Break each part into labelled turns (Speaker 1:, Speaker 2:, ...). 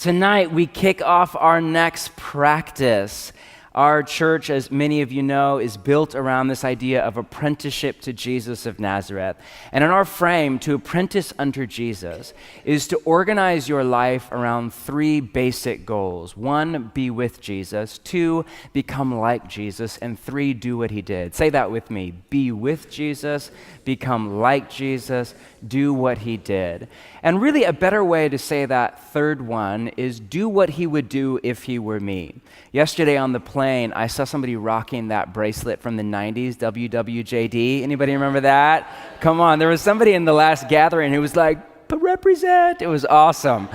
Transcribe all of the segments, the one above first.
Speaker 1: Tonight, we kick off our next practice. Our church, as many of you know, is built around this idea of apprenticeship to Jesus of Nazareth. And in our frame, to apprentice unto Jesus is to organize your life around three basic goals. One, be with Jesus. Two, become like Jesus. And three, do what he did. Say that with me. Be with Jesus, become like Jesus, do what he did. And really a better way to say that third one is do what he would do if he were me. Yesterday on the plane, I saw somebody rocking that bracelet from the 90s, WWJD. Anybody remember that? Come on, there was somebody in the last gathering who was like, represent. It was awesome.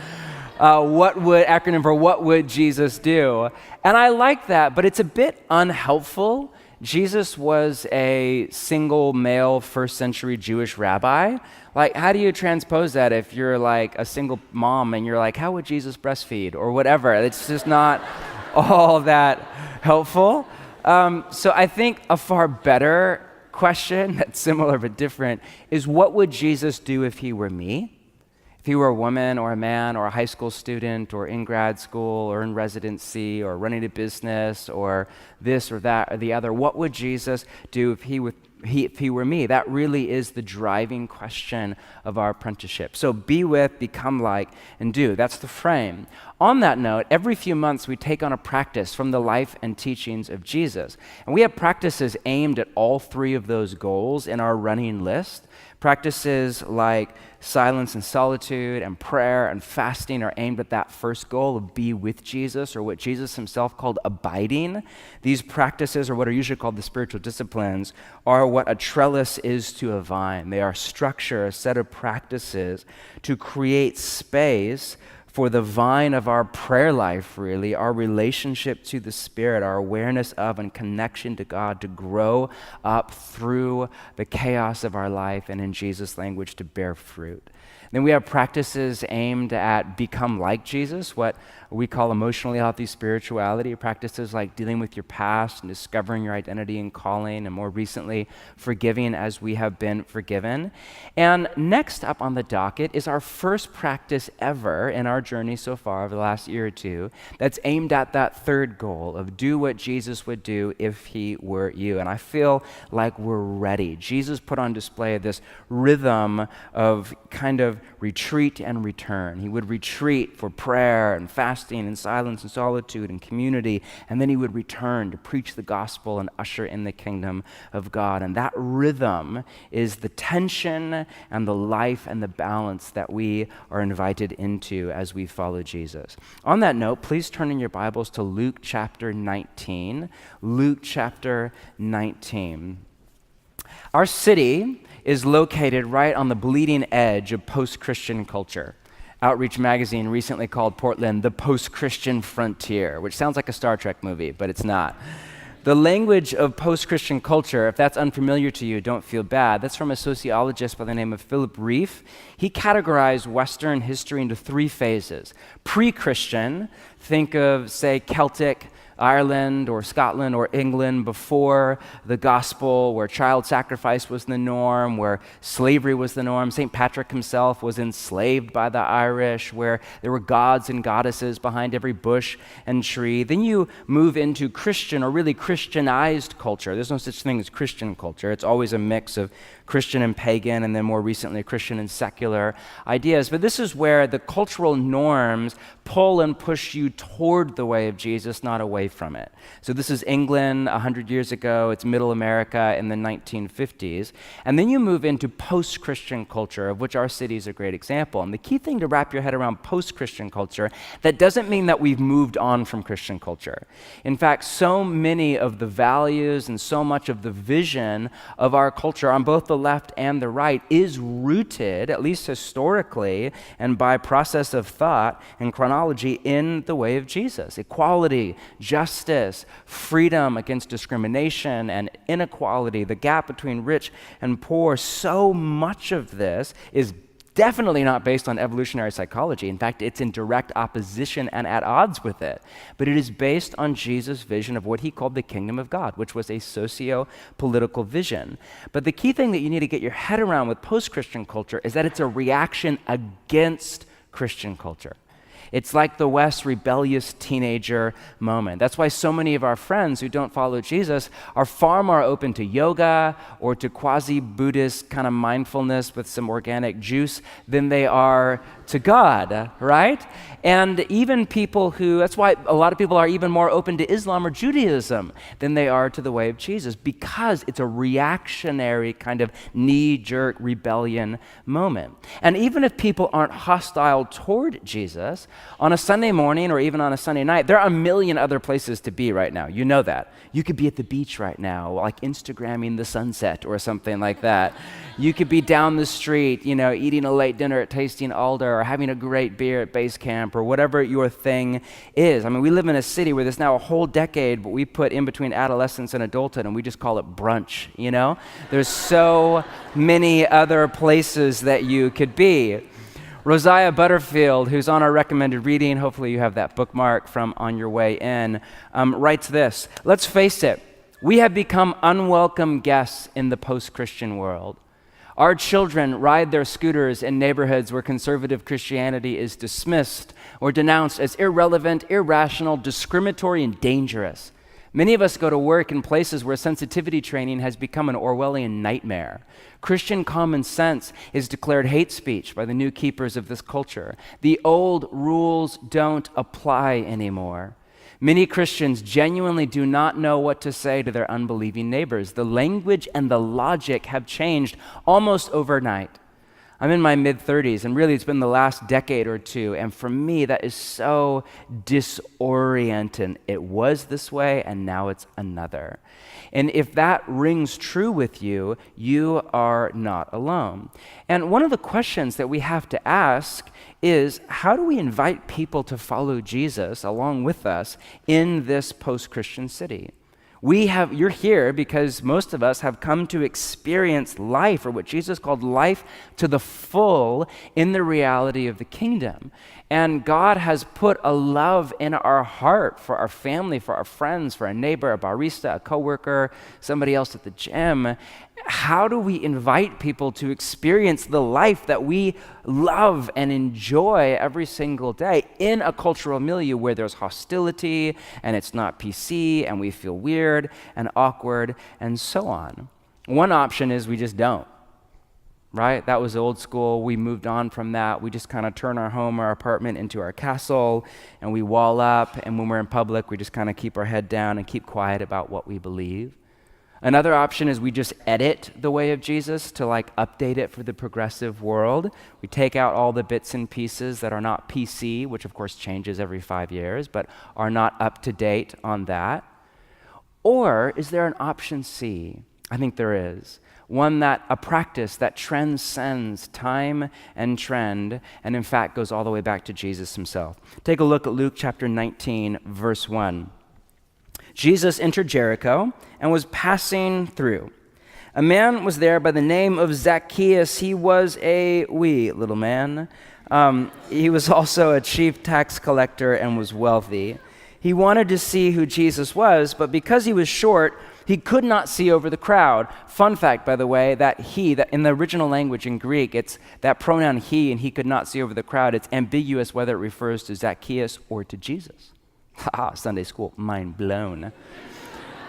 Speaker 1: Acronym for what would Jesus do? And I like that, but it's a bit unhelpful. Jesus was a single male first century Jewish rabbi. Like, how do you transpose that if you're like a single mom and you're like, how would Jesus breastfeed or whatever? It's just not all that helpful. So I think a far better question that's similar but different is what would Jesus do if he were me? If he were a woman or a man or a high school student or in grad school or in residency or running a business or this or that or the other, what would Jesus do if he were me? That really is the driving question of our apprenticeship. So be with, become like, and do. That's the frame. On that note, every few months we take on a practice from the life and teachings of Jesus. And we have practices aimed at all three of those goals in our running list. Practices like silence and solitude and prayer and fasting are aimed at that first goal of be with Jesus, or what Jesus himself called abiding. These practices, or what are usually called the spiritual disciplines, are what a trellis is to a vine. They are structure, a set of practices to create space for the vine of our prayer life, really, our relationship to the Spirit, our awareness of and connection to God to grow up through the chaos of our life and, in Jesus' language, to bear fruit. Then we have practices aimed at become like Jesus, what we call emotionally healthy spirituality, practices like dealing with your past and discovering your identity and calling, and more recently, forgiving as we have been forgiven. And next up on the docket is our first practice ever in our journey so far over the last year or two that's aimed at that third goal of do what Jesus would do if he were you. And I feel like we're ready. Jesus put on display this rhythm of kind of retreat and return. He would retreat for prayer and fasting and silence and solitude and community, and then he would return to preach the gospel and usher in the kingdom of God. And that rhythm is the tension and the life and the balance that we are invited into as we follow Jesus. On that note, please turn in your Bibles to Luke chapter 19. Luke chapter 19. Our city is located right on the bleeding edge of post-Christian culture. Outreach magazine recently called Portland the post-Christian frontier, which sounds like a Star Trek movie, but it's not. The language of post-Christian culture, if that's unfamiliar to you, don't feel bad. That's from a sociologist by the name of Philip Reif. He categorized Western history into three phases. Pre-Christian, think of, say, Celtic Ireland or Scotland or England before the gospel, where child sacrifice was the norm, where slavery was the norm. St. Patrick himself was enslaved by the Irish, where there were gods and goddesses behind every bush and tree. Then you move into Christian, or really Christianized culture. There's no such thing as Christian culture. It's always a mix of Christian and pagan, and then more recently Christian and secular ideas. But this is where the cultural norms pull and push you toward the way of Jesus, not away from it. So this is England 100 years ago. It's Middle America in the 1950s. And then you move into post-Christian culture, of which our city is a great example. And the key thing to wrap your head around post-Christian culture, that doesn't mean that we've moved on from Christian culture. In fact, so many of the values and so much of the vision of our culture on both the left and the right is rooted, at least historically and by process of thought and chronology, in the way of Jesus. Equality, justice, freedom against discrimination and inequality, the gap between rich and poor. So much of this is definitely not based on evolutionary psychology. In fact, it's in direct opposition and at odds with it. But it is based on Jesus' vision of what he called the kingdom of God, which was a socio-political vision. But the key thing that you need to get your head around with post-Christian culture is that it's a reaction against Christian culture. It's like the West's rebellious teenager moment. That's why so many of our friends who don't follow Jesus are far more open to yoga or to quasi-Buddhist kind of mindfulness with some organic juice than they are to God, right? And even people that's why a lot of people are even more open to Islam or Judaism than they are to the way of Jesus, because it's a reactionary kind of knee-jerk rebellion moment. And even if people aren't hostile toward Jesus, on a Sunday morning or even on a Sunday night, there are a million other places to be right now. You know that. You could be at the beach right now, like Instagramming the sunset or something like that. You could be down the street, eating a late dinner at Tasting Alder or having a great beer at Base Camp or whatever your thing is. I mean, we live in a city where there's now a whole decade, but we put in between adolescence and adulthood, and we just call it brunch, There's so many other places that you could be. Rosiah Butterfield, who's on our recommended reading, hopefully you have that bookmark from on your way in, writes this: "Let's face it, we have become unwelcome guests in the post-Christian world. Our children ride their scooters in neighborhoods where conservative Christianity is dismissed or denounced as irrelevant, irrational, discriminatory, and dangerous. Many of us go to work in places where sensitivity training has become an Orwellian nightmare. Christian common sense is declared hate speech by the new keepers of this culture. The old rules don't apply anymore. Many Christians genuinely do not know what to say to their unbelieving neighbors. The language and the logic have changed almost overnight. I'm in my mid-30s, and really it's been the last decade or two, and for me that is so disorienting. It was this way, and now it's another. And if that rings true with you, you are not alone. And one of the questions that we have to ask is, how do we invite people to follow Jesus along with us in this post-Christian city? You're here because most of us have come to experience life, or what Jesus called life to the full, in the reality of the kingdom. And God has put a love in our heart for our family, for our friends, for a neighbor, a barista, a coworker, somebody else at the gym. How do we invite people to experience the life that we love and enjoy every single day in a cultural milieu where there's hostility and it's not PC and we feel weird and awkward and so on? One option is we just don't, right? That was old school. We moved on from that. We just kind of turn our home, our apartment into our castle, and we wall up, and when we're in public, we just kind of keep our head down and keep quiet about what we believe. Another option is we just edit the way of Jesus to update it for the progressive world. We take out all the bits and pieces that are not PC, which of course changes every 5 years, but are not up to date on that. Or is there an option C? I think there is. A practice that transcends time and trend, and in fact goes all the way back to Jesus himself. Take a look at Luke chapter 19, verse 1. Jesus entered Jericho and was passing through. A man was there by the name of Zacchaeus. He was a wee little man. He was also a chief tax collector and was wealthy. He wanted to see who Jesus was, but because he was short, he could not see over the crowd. Fun fact, by the way, that in the original language in Greek, it's that pronoun he, and he could not see over the crowd. It's ambiguous whether it refers to Zacchaeus or to Jesus. Sunday school, mind blown.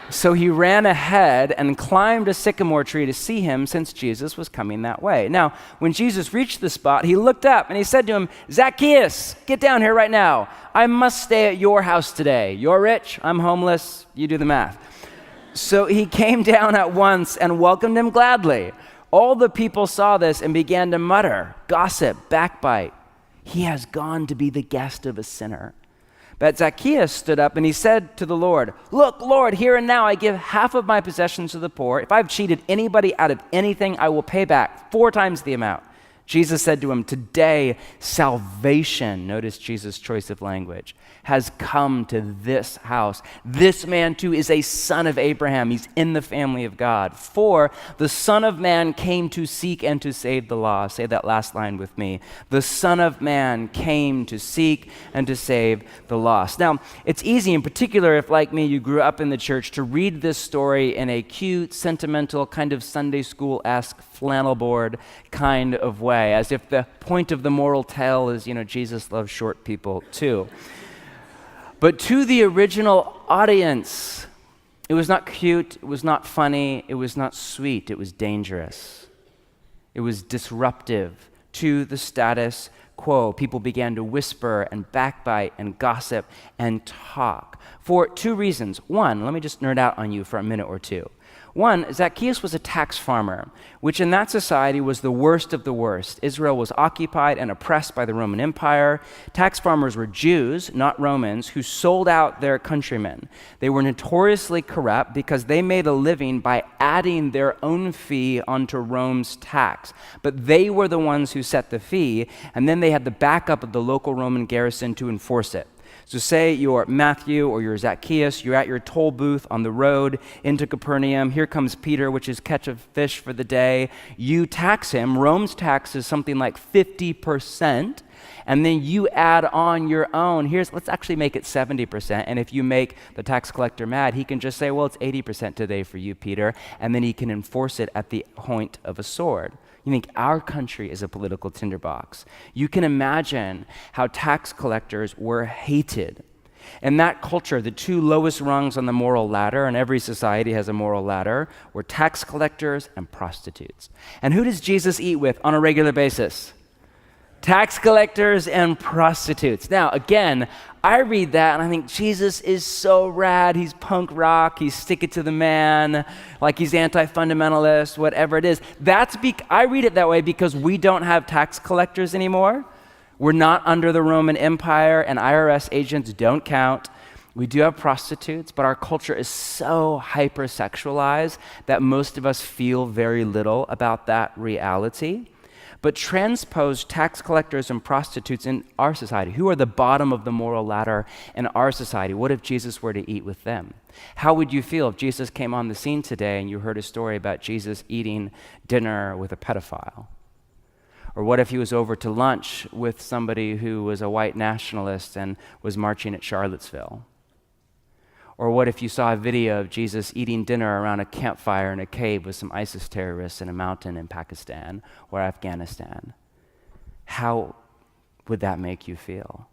Speaker 1: So he ran ahead and climbed a sycamore tree to see him, since Jesus was coming that way. Now, when Jesus reached the spot, he looked up and he said to him, "Zacchaeus, get down here right now. I must stay at your house today. You're rich, I'm homeless, you do the math." So he came down at once and welcomed him gladly. All the people saw this and began to mutter, gossip, backbite. "He has gone to be the guest of a sinner." But Zacchaeus stood up and he said to the Lord, "Look, Lord, here and now I give half of my possessions to the poor. If I've cheated anybody out of anything, I will pay back 4 times the amount." Jesus said to him, "Today salvation," notice Jesus' choice of language, "has come to this house. This man too is a son of Abraham." He's in the family of God. "For the Son of Man came to seek and to save the lost." Say that last line with me. The Son of Man came to seek and to save the lost. Now, it's easy, in particular if, like me, you grew up in the church, to read this story in a cute, sentimental, kind of Sunday school-esque flannel board kind of way. way, as if the point of the moral tale is, Jesus loves short people too. But to the original audience, it was not cute, it was not funny, it was not sweet, it was dangerous. It was disruptive to the status quo. People began to whisper and backbite and gossip and talk for two reasons. One, let me just nerd out on you for a minute or two. One, Zacchaeus was a tax farmer, which in that society was the worst of the worst. Israel was occupied and oppressed by the Roman Empire. Tax farmers were Jews, not Romans, who sold out their countrymen. They were notoriously corrupt because they made a living by adding their own fee onto Rome's tax. But they were the ones who set the fee, and then they had the backup of the local Roman garrison to enforce it. So say you're Matthew or you're Zacchaeus, you're at your toll booth on the road into Capernaum. Here comes Peter, which is catch of fish for the day. You tax him. Rome's tax is something like 50%. And then you add on your own. Let's actually make it 70%. And if you make the tax collector mad, he can just say, well, it's 80% today for you, Peter. And then he can enforce it at the point of a sword. You think our country is a political tinderbox. You can imagine how tax collectors were hated. In that culture, the two lowest rungs on the moral ladder, and every society has a moral ladder, were tax collectors and prostitutes. And who does Jesus eat with on a regular basis? Tax collectors and prostitutes. Now, again, I read that and I think Jesus is so rad. He's punk rock. He's stick it to the man, like he's anti-fundamentalist, whatever it is. I read it that way because we don't have tax collectors anymore. We're not under the Roman Empire, and IRS agents don't count. We do have prostitutes, but our culture is so hypersexualized that most of us feel very little about that reality. But transpose tax collectors and prostitutes in our society, who are the bottom of the moral ladder in our society. What if Jesus were to eat with them? How would you feel if Jesus came on the scene today and you heard a story about Jesus eating dinner with a pedophile? Or what if he was over to lunch with somebody who was a white nationalist and was marching at Charlottesville? Or what if you saw a video of Jesus eating dinner around a campfire in a cave with some ISIS terrorists in a mountain in Pakistan or Afghanistan? How would that make you feel?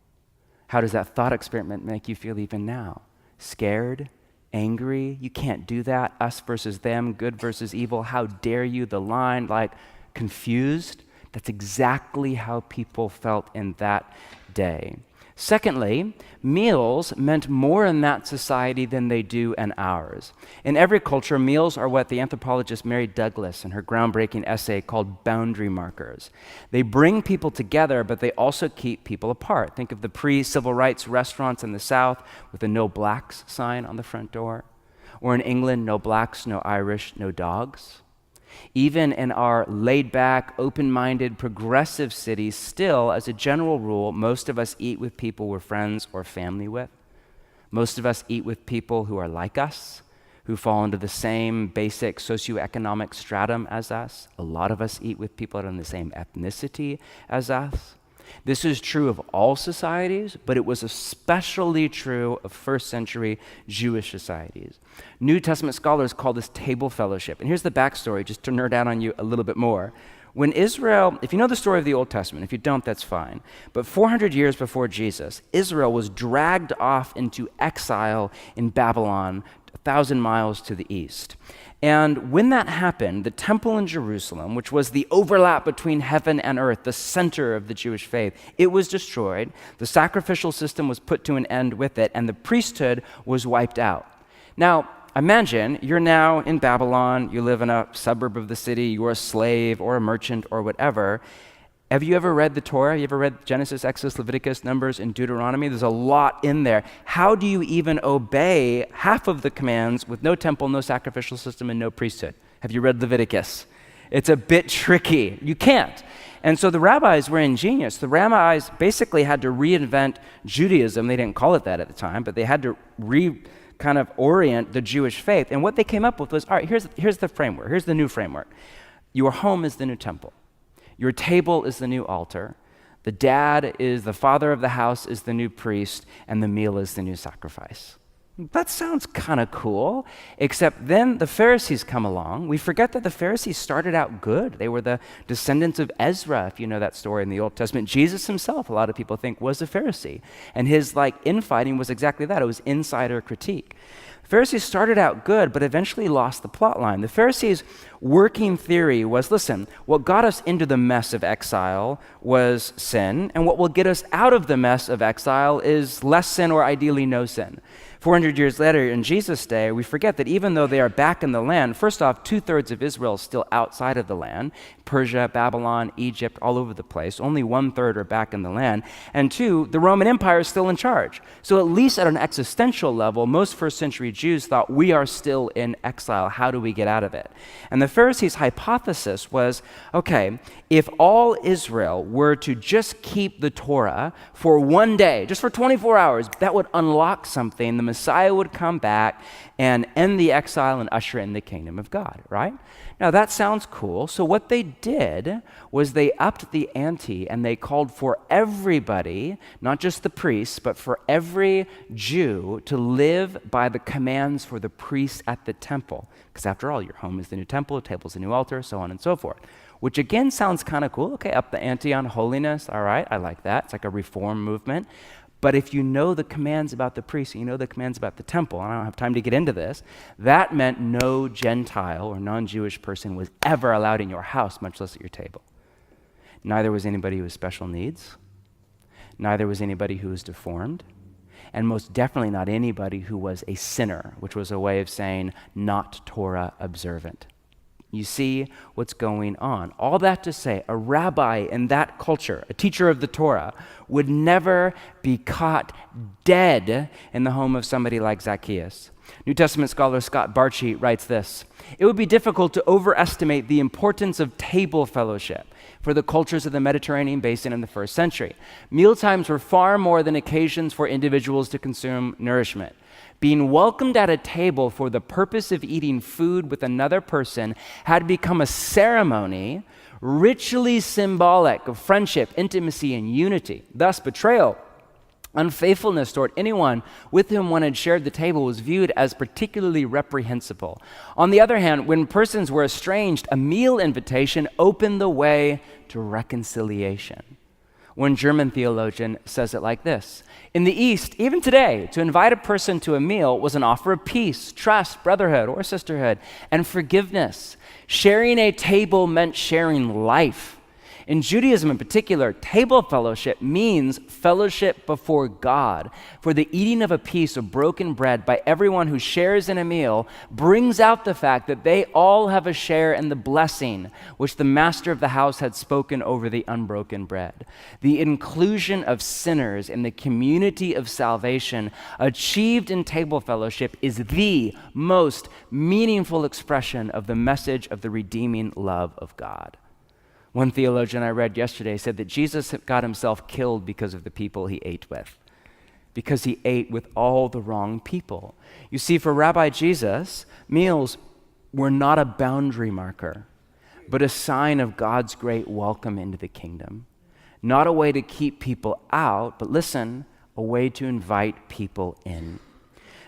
Speaker 1: How does that thought experiment make you feel even now? Scared? Angry? You can't do that. Us versus them, good versus evil. How dare you? The line, like confused. That's exactly how people felt in that day. Secondly, meals meant more in that society than they do in ours. In every culture, meals are what the anthropologist Mary Douglas in her groundbreaking essay called boundary markers. They bring people together, but they also keep people apart. Think of the pre-civil rights restaurants in the South with a no blacks sign on the front door. Or in England, no blacks, no Irish, no dogs. Even in our laid-back, open-minded, progressive cities, still, as a general rule, most of us eat with people we're friends or family with. Most of us eat with people who are like us, who fall into the same basic socioeconomic stratum as us. A lot of us eat with people that are in the same ethnicity as us. This is true of all societies, but it was especially true of first century Jewish societies. New Testament scholars call this table fellowship. And here's the backstory, just to nerd out on you a little bit more. When Israel, if you know the story of the Old Testament, if you don't, that's fine. But 400 years before Jesus, Israel was dragged off into exile in Babylon, 1,000 miles to the east. And when that happened, the temple in Jerusalem, which was the overlap between heaven and earth, the center of the Jewish faith, it was destroyed. The sacrificial system was put to an end with it, and the priesthood was wiped out. Now, imagine you're now in Babylon, you live in a suburb of the city, you're a slave or a merchant or whatever. Have you ever read the Torah? You ever read Genesis, Exodus, Leviticus, Numbers, and Deuteronomy? There's a lot in there. How do you even obey half of the commands with no temple, no sacrificial system, and no priesthood? Have you read Leviticus? It's a bit tricky. You can't. And so the rabbis were ingenious. The rabbis basically had to reinvent Judaism. They didn't call it that at the time, but they had to kind of orient the Jewish faith. And what they came up with was, all right, here's the framework. Here's the new framework. Your home is the new temple. Your table is the new altar. The dad is the father of the house, is the new priest, and the meal is the new sacrifice. That sounds kind of cool, except then the Pharisees come along. We forget that the Pharisees started out good. They were the descendants of Ezra, if you know that story in the Old Testament. Jesus himself, a lot of people think, was a Pharisee. And his infighting was exactly that. It was insider critique. The Pharisees started out good, but eventually lost the plot line. The Pharisees' working theory was, listen, what got us into the mess of exile was sin, and what will get us out of the mess of exile is less sin or ideally no sin. 400 years later, in Jesus' day, we forget that even though they are back in the land, first off, 2/3 of Israel is still outside of the land. Persia, Babylon, Egypt, all over the place. Only 1/3 are back in the land. And two, the Roman Empire is still in charge. So at least at an existential level, most first century Jews thought, we are still in exile. How do we get out of it? And the Pharisees' hypothesis was, okay, if all Israel were to just keep the Torah for one day, just for 24 hours, that would unlock something. The Messiah would come back and end the exile and usher in the kingdom of God, right? Now that sounds cool. So what they did was they upped the ante and they called for everybody, not just the priests, but for every Jew to live by the commands for the priests at the temple. Because after all, your home is the new temple, the table is the new altar, so on and so forth. Which again sounds kind of cool. Okay, up the ante on holiness. All right, I like that. It's like a reform movement. But if you know the commands about the priest, you know the commands about the temple, and I don't have time to get into this, that meant no Gentile or non-Jewish person was ever allowed in your house, much less at your table. Neither was anybody with special needs. Neither was anybody who was deformed. And most definitely not anybody who was a sinner, which was a way of saying not Torah observant. You see what's going on. All that to say, a rabbi in that culture, a teacher of the Torah, would never be caught dead in the home of somebody like Zacchaeus. New Testament scholar Scott Barchi writes this: it would be difficult to overestimate the importance of table fellowship for the cultures of the Mediterranean basin in the first century. Mealtimes were far more than occasions for individuals to consume nourishment. Being welcomed at a table for the purpose of eating food with another person had become a ceremony ritually symbolic of friendship, intimacy, and unity. Thus, betrayal, unfaithfulness toward anyone with whom one had shared the table was viewed as particularly reprehensible. On the other hand, when persons were estranged, a meal invitation opened the way to reconciliation. One German theologian says it like this: in the East, even today, to invite a person to a meal was an offer of peace, trust, brotherhood, or sisterhood, and forgiveness. Sharing a table meant sharing life. In Judaism in particular, table fellowship means fellowship before God. For the eating of a piece of broken bread by everyone who shares in a meal brings out the fact that they all have a share in the blessing which the master of the house had spoken over the unbroken bread. The inclusion of sinners in the community of salvation achieved in table fellowship is the most meaningful expression of the message of the redeeming love of God. One theologian I read yesterday said that Jesus got himself killed because of the people he ate with, because he ate with all the wrong people. You see, for Rabbi Jesus, meals were not a boundary marker, but a sign of God's great welcome into the kingdom. Not a way to keep people out, but listen, a way to invite people in.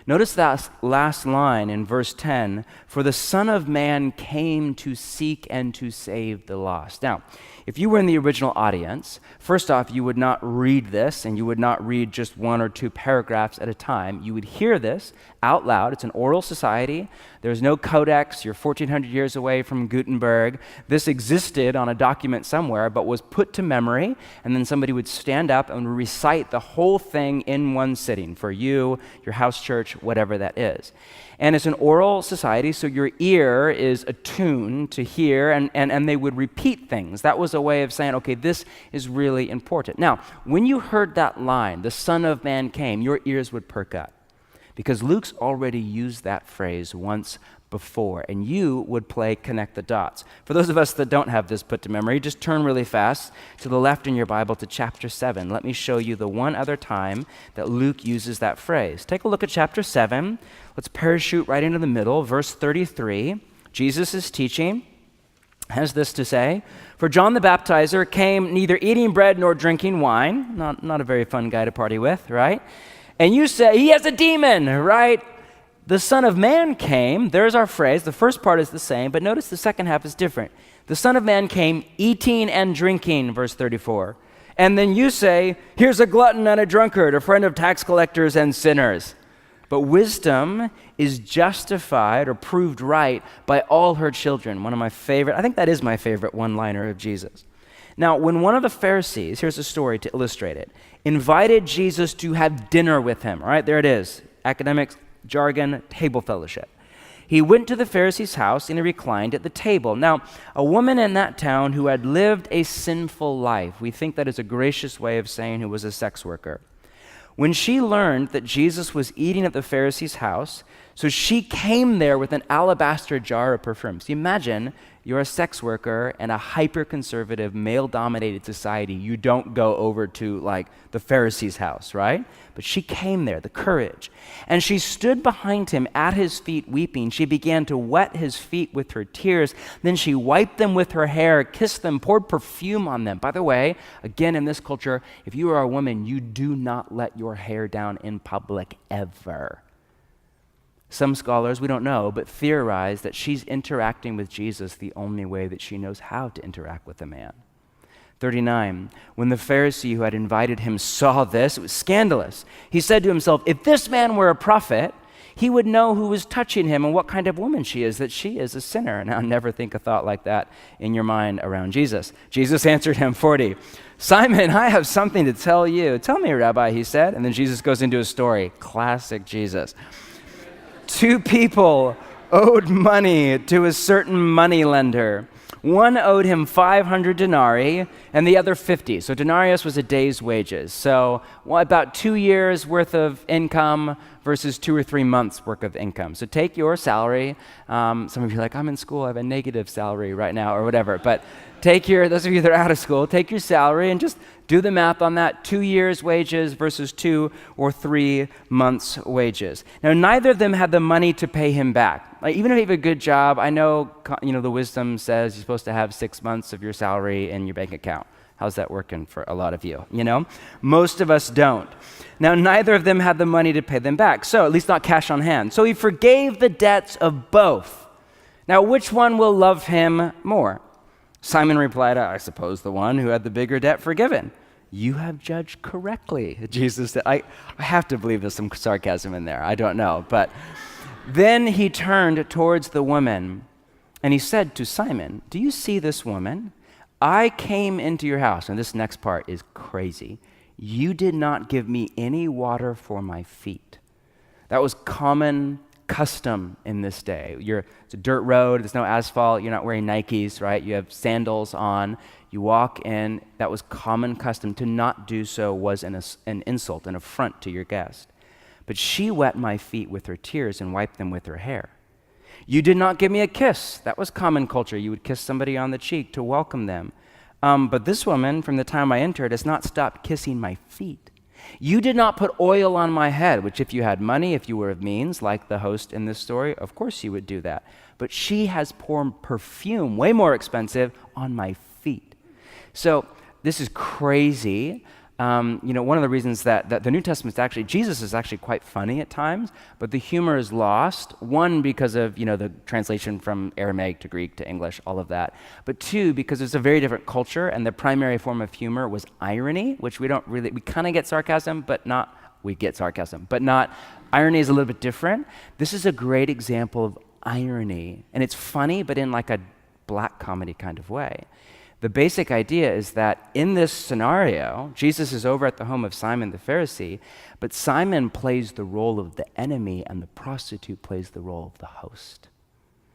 Speaker 1: Notice that last line in verse 10, for the Son of Man came to seek and to save the lost. Now, if you were in the original audience, first off, you would not read this, and you would not read just one or two paragraphs at a time. You would hear this out loud. It's an oral society. There's no codex. You're 1,400 years away from Gutenberg. This existed on a document somewhere, but was put to memory, and then somebody would stand up and recite the whole thing in one sitting for you, your house church, whatever that is. And it's an oral society, so your ear is attuned to hear, and they would repeat things. That was a way of saying, okay, this is really important. Now, when you heard that line, the Son of Man came, your ears would perk up, because Luke's already used that phrase once before, and you would play connect the dots. For those of us that don't have this put to memory, just turn really fast to the left in your Bible to chapter 7. Let me show you the one other time that Luke uses that phrase. Take a look at chapter 7. Let's parachute right into the middle. Verse 33, Jesus is teaching, has this to say: for John the Baptizer came neither eating bread nor drinking wine. Not a very fun guy to party with, right? And you say, he has a demon, right? the Son of Man came, there's our phrase, the first part is the same, but notice the second half is different. The Son of Man came eating and drinking, verse 34. And then you say, here's a glutton and a drunkard, a friend of tax collectors and sinners. But wisdom is justified or proved right by all her children. One of my favorite, I think that is my favorite one-liner of Jesus. Now, when one of the Pharisees, here's a story to illustrate it, invited Jesus to have dinner with him, all right, there it is, academic jargon, table fellowship. He went to the Pharisee's house and he reclined at the table. Now, a woman in that town who had lived a sinful life, we think that is a gracious way of saying who was a sex worker. When she learned that Jesus was eating at the Pharisee's house, so she came there with an alabaster jar of perfume. So imagine you're a sex worker in a hyper-conservative, male-dominated society. You don't go over to like the Pharisee's house, right? But she came there, the courage. And she stood behind him at his feet weeping. She began to wet his feet with her tears. Then she wiped them with her hair, kissed them, poured perfume on them. By the way, again in this culture, if you are a woman, you do not let your hair down in public ever. Some scholars, we don't know, but theorize that she's interacting with Jesus the only way that she knows how to interact with a man. 39, when the Pharisee who had invited him saw this, it was scandalous. He said to himself, if this man were a prophet, he would know who was touching him and what kind of woman she is, that she is a sinner. Now, never think a thought like that in your mind around Jesus. Jesus answered him, 40, Simon, I have something to tell you. Tell me, Rabbi, he said. And then Jesus goes into a story. Classic Jesus. 2 people owed money to a certain moneylender. One owed him 500 denarii and the other 50. So denarius was a day's wages. So about 2 years worth of income versus 2 or 3 months worth of income. So take your salary. Some of you are like, I'm in school, I have a negative salary right now or whatever. But those of you that are out of school, take your salary and just do the math on that. 2 years' wages versus 2 or 3 months' wages. Now, neither of them had the money to pay him back. Like, even if you have a good job, I know, the wisdom says you're supposed to have 6 months of your salary in your bank account. How's that working for a lot of you? Most of us don't. Now, neither of them had the money to pay them back, so at least not cash on hand. So he forgave the debts of both. Now, which one will love him more? Simon replied, I suppose the one who had the bigger debt forgiven. You have judged correctly, Jesus said. I have to believe there's some sarcasm in there. I don't know. But then he turned towards the woman and he said to Simon, do you see this woman? I came into your house, and this next part is crazy. You did not give me any water for my feet. That was common custom in this day. It's a dirt road, there's no asphalt, you're not wearing Nikes, right? You have sandals on, you walk in. That was common custom. To not do so was an insult, an affront to your guest. But she wet my feet with her tears and wiped them with her hair. You did not give me a kiss. That was common culture. You would kiss somebody on the cheek to welcome them. But this woman, from the time I entered, has not stopped kissing my feet. You did not put oil on my head, which if you had money, if you were of means, like the host in this story, of course you would do that. But she has poured perfume, way more expensive, on my feet. So this is crazy. One of the reasons that the New Testament Jesus is actually quite funny at times, but the humor is lost. One, because of, the translation from Aramaic to Greek to English, all of that. But two, because it's a very different culture, and the primary form of humor was irony, which we kind of get sarcasm, but not, irony is a little bit different. This is a great example of irony, and it's funny, but in like a black comedy kind of way. The basic idea is that in this scenario, Jesus is over at the home of Simon the Pharisee, but Simon plays the role of the enemy and the prostitute plays the role of the host.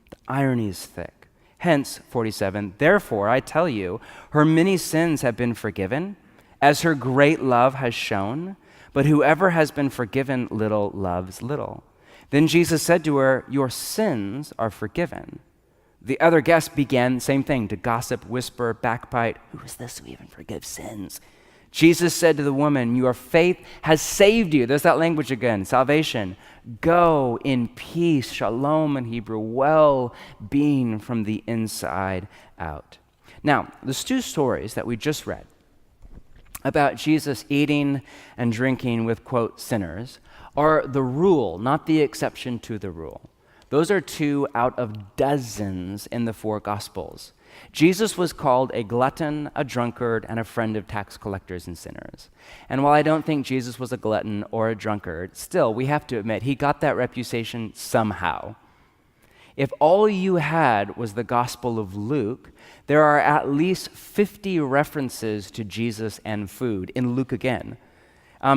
Speaker 1: The irony is thick. Hence, 47, therefore I tell you, her many sins have been forgiven, as her great love has shown, but whoever has been forgiven little loves little. Then Jesus said to her, your sins are forgiven. The other guests began, same thing, to gossip, whisper, backbite. Who is this who even forgives sins? Jesus said to the woman, your faith has saved you. There's that language again, salvation. Go in peace, shalom in Hebrew, well-being from the inside out. Now, there's 2 stories that we just read about Jesus eating and drinking with, quote, sinners, are the rule, not the exception to the rule. Those are 2 out of dozens in the 4 Gospels. Jesus was called a glutton, a drunkard, and a friend of tax collectors and sinners. And while I don't think Jesus was a glutton or a drunkard, still, we have to admit, he got that reputation somehow. If all you had was the Gospel of Luke, there are at least 50 references to Jesus and food in Luke again.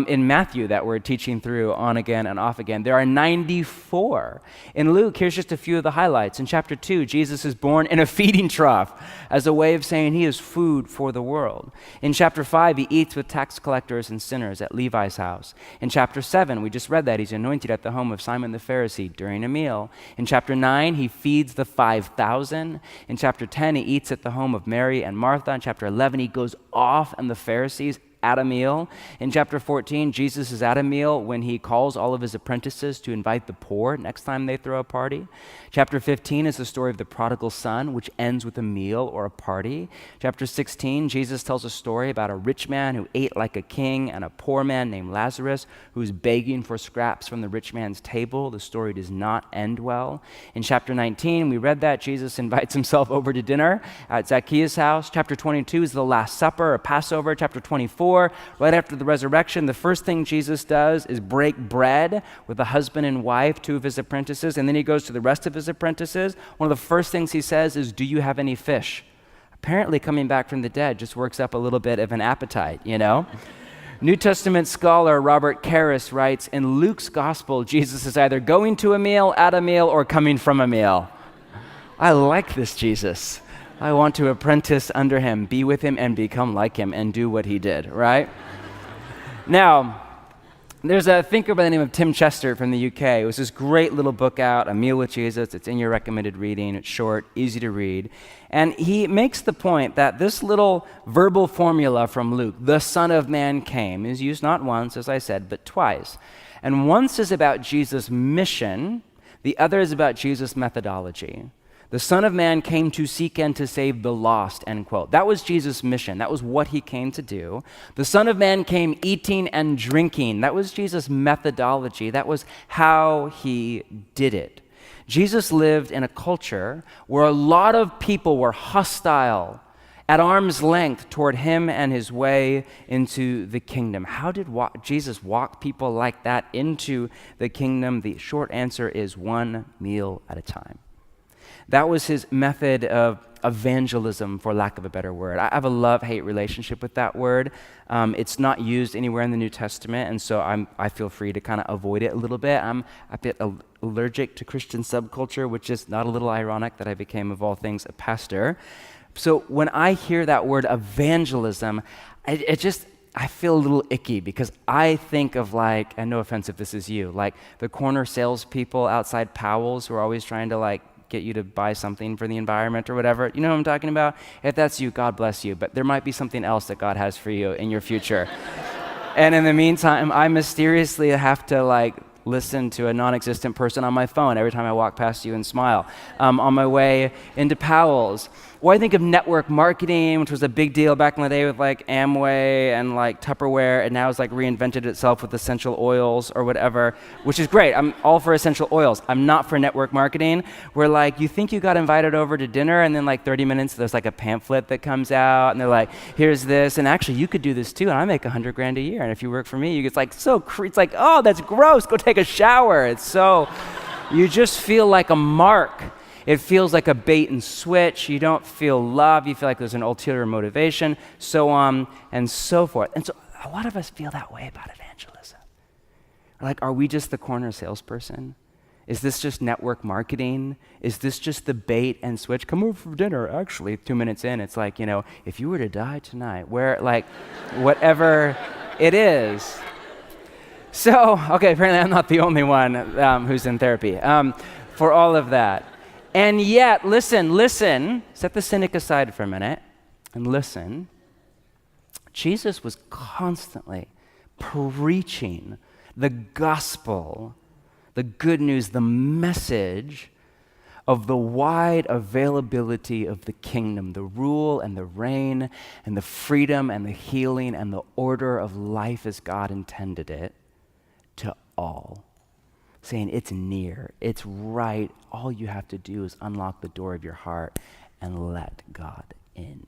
Speaker 1: In Matthew, that we're teaching through on again and off again, there are 94. In Luke, here's just a few of the highlights. In chapter 2, Jesus is born in a feeding trough as a way of saying he is food for the world. In chapter 5, he eats with tax collectors and sinners at Levi's house. In chapter 7, we just read that, he's anointed at the home of Simon the Pharisee during a meal. In chapter 9, he feeds the 5,000. In chapter 10, he eats at the home of Mary and Martha. In chapter 11, he goes off on the Pharisees at a meal. In chapter 14, Jesus is at a meal when he calls all of his apprentices to invite the poor next time they throw a party. Chapter 15 is the story of the prodigal son, which ends with a meal or a party. Chapter 16, Jesus tells a story about a rich man who ate like a king and a poor man named Lazarus who's begging for scraps from the rich man's table. The story does not end well. In chapter 19, we read that Jesus invites himself over to dinner at Zacchaeus' house. Chapter 22 is the Last Supper or Passover. Chapter 24, right after the resurrection, the first thing Jesus does is break bread with a husband and wife, 2 of his apprentices, and then he goes to the rest of his apprentices. One of the first things he says is, "Do you have any fish?" Apparently coming back from the dead just works up a little bit of an appetite, you know? New Testament scholar Robert Karras writes, in Luke's gospel, Jesus is either going to a meal, at a meal, or coming from a meal. I like this Jesus. I want to apprentice under him, be with him, and become like him, and do what he did, right? Now, there's a thinker by the name of Tim Chester from the UK. It was this great little book out, A Meal with Jesus. It's in your recommended reading. It's short, easy to read. And he makes the point that this little verbal formula from Luke, the Son of Man came, is used not once, as I said, but twice. And once is about Jesus' mission, the other is about Jesus' methodology. The Son of Man came to seek and to save the lost, end quote. That was Jesus' mission. That was what he came to do. The Son of Man came eating and drinking. That was Jesus' methodology. That was how he did it. Jesus lived in a culture where a lot of people were hostile, at arm's length toward him and his way into the kingdom. How did Jesus walk people like that into the kingdom? The short answer is 1 meal at a time. That was his method of evangelism, for lack of a better word. I have a love-hate relationship with that word. It's not used anywhere in the New Testament, and so I feel free to kind of avoid it a little bit. I'm a bit allergic to Christian subculture, which is not a little ironic that I became, of all things, a pastor. So when I hear that word evangelism, I feel a little icky because I think of like, and no offense if this is you, like the corner salespeople outside Powell's who are always trying to like get you to buy something for the environment or whatever. You know what I'm talking about? If that's you, God bless you. But there might be something else that God has for you in your future. And in the meantime, I mysteriously have to like listen to a non-existent person on my phone every time I walk past you and smile on my way into Powell's. Or I think of network marketing, which was a big deal back in the day with like Amway and like Tupperware, and now it's like reinvented itself with essential oils or whatever, which is great. I'm all for essential oils. I'm not for network marketing, where like you think you got invited over to dinner and then like 30 minutes there's like a pamphlet that comes out and they're like, here's this, and actually you could do this too, and I make $100,000 a year, and if you work for me, it's like it's like, oh, that's gross, go take a shower. It's so, you just feel like a mark. It feels like a bait and switch. You don't feel love. You feel like there's an ulterior motivation, so on and so forth. And so a lot of us feel that way about evangelism. Like, are we just the corner salesperson? Is this just network marketing? Is this just the bait and switch? Come over for dinner. Actually, 2 minutes in, it's like, if you were to die tonight, where, like, whatever it is. So, okay, apparently I'm not the only one who's in therapy for all of that. And yet, listen, set the cynic aside for a minute and listen. Jesus was constantly preaching the gospel, the good news, the message of the wide availability of the kingdom, the rule and the reign and the freedom and the healing and the order of life as God intended it to all, saying it's near, it's right. All you have to do is unlock the door of your heart and let God in.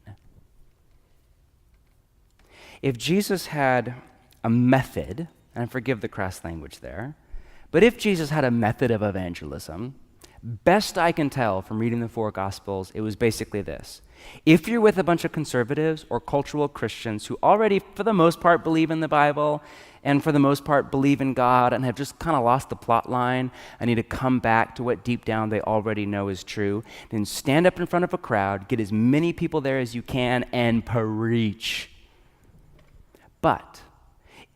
Speaker 1: If Jesus had a method, and forgive the crass language there, but if Jesus had a method of evangelism, best I can tell from reading the four Gospels, it was basically this. If you're with a bunch of conservatives or cultural Christians who already, for the most part, believe in the Bible and for the most part believe in God and have just kind of lost the plot line and need to come back to what deep down they already know is true, then stand up in front of a crowd, get as many people there as you can, and preach. But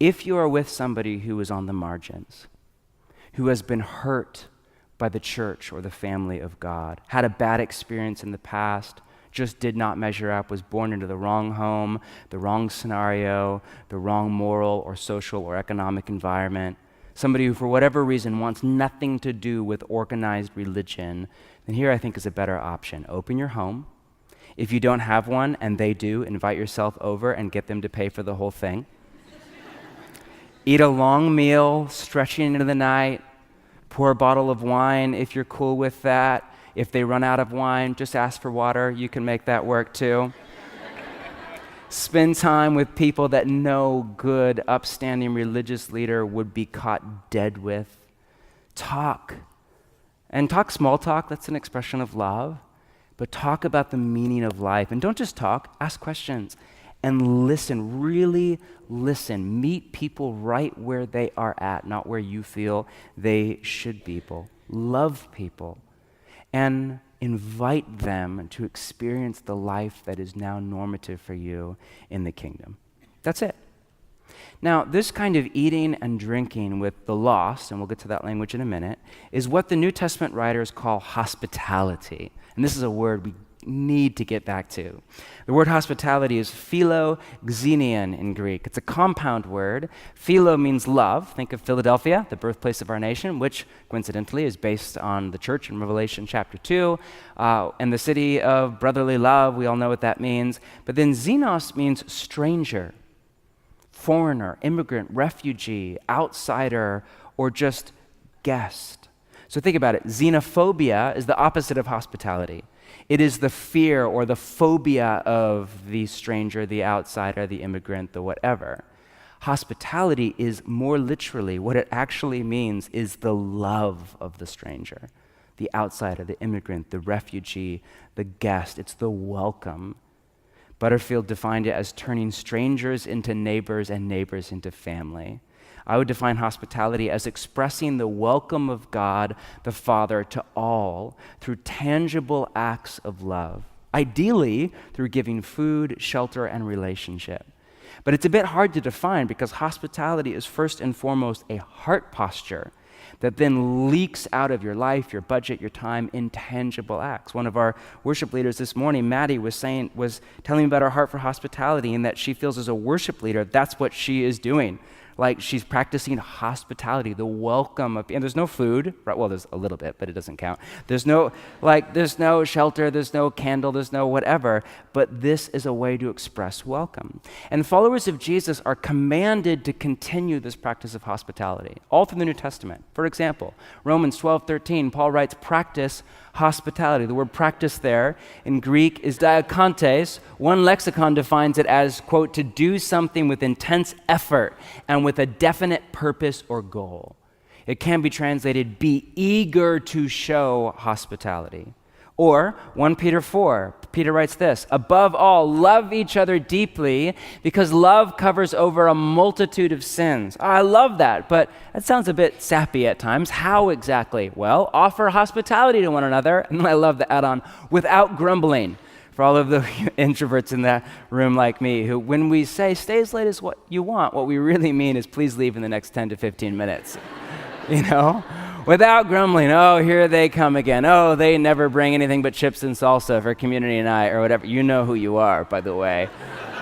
Speaker 1: if you are with somebody who is on the margins, who has been hurt by the church or the family of God, had a bad experience in the past, just did not measure up, was born into the wrong home, the wrong scenario, the wrong moral or social or economic environment, somebody who for whatever reason wants nothing to do with organized religion, then here I think is a better option. Open your home. If you don't have one, and they do, invite yourself over and get them to pay for the whole thing. Eat a long meal, stretching into the night, pour a bottle of wine if you're cool with that. If they run out of wine, just ask for water. You can make that work too. Spend time with people that no good, upstanding religious leader would be caught dead with. Talk. And talk small talk, that's an expression of love. But talk about the meaning of life. And don't just talk, ask questions. And listen, really listen. Meet people right where they are at, not where you feel they should be. Love people. And invite them to experience the life that is now normative for you in the kingdom. That's it. Now, this kind of eating and drinking with the lost, and we'll get to that language in a minute, is what the New Testament writers call hospitality. And this is a word we need to get back to. The word hospitality is philoxenion in Greek. It's a compound word. Philo means love. Think of Philadelphia, the birthplace of our nation, which coincidentally is based on the church in Revelation chapter 2, and the city of brotherly love. We all know what that means. But then xenos means stranger, foreigner, immigrant, refugee, outsider, or just guest. So think about it. Xenophobia is the opposite of hospitality. It is the fear or the phobia of the stranger, the outsider, the immigrant, the whatever. Hospitality is more literally, what it actually means is the love of the stranger, the outsider, the immigrant, the refugee, the guest. It's the welcome. Butterfield defined it as turning strangers into neighbors and neighbors into family. I would define hospitality as expressing the welcome of God the Father to all through tangible acts of love, ideally through giving food, shelter, and relationship. But it's a bit hard to define because hospitality is first and foremost a heart posture that then leaks out of your life, your budget, your time in tangible acts. One of our worship leaders this morning, Maddie, was telling me about her heart for hospitality and that she feels as a worship leader, that's what she is doing. Like she's practicing hospitality, the welcome of, and there's no food, right? Well, there's a little bit, but it doesn't count. There's no shelter, there's no candle, there's no whatever, but this is a way to express welcome. And followers of Jesus are commanded to continue this practice of hospitality, all through the New Testament. For example, Romans 12:13, Paul writes, practice hospitality. The word practice there in Greek is diakontes. One lexicon defines it as, quote, to do something with intense effort and with a definite purpose or goal. It can be translated, be eager to show hospitality. Or 1 Peter 4, Peter writes this, above all, love each other deeply because love covers over a multitude of sins. I love that, but that sounds a bit sappy at times. How exactly? Well, offer hospitality to one another, and I love the add-on, without grumbling. For all of the introverts in that room like me, who when we say stay as late as what you want, what we really mean is please leave in the next 10 to 15 minutes, you know? Without grumbling, oh, here they come again. Oh, they never bring anything but chips and salsa for community night or whatever. You know who you are, by the way.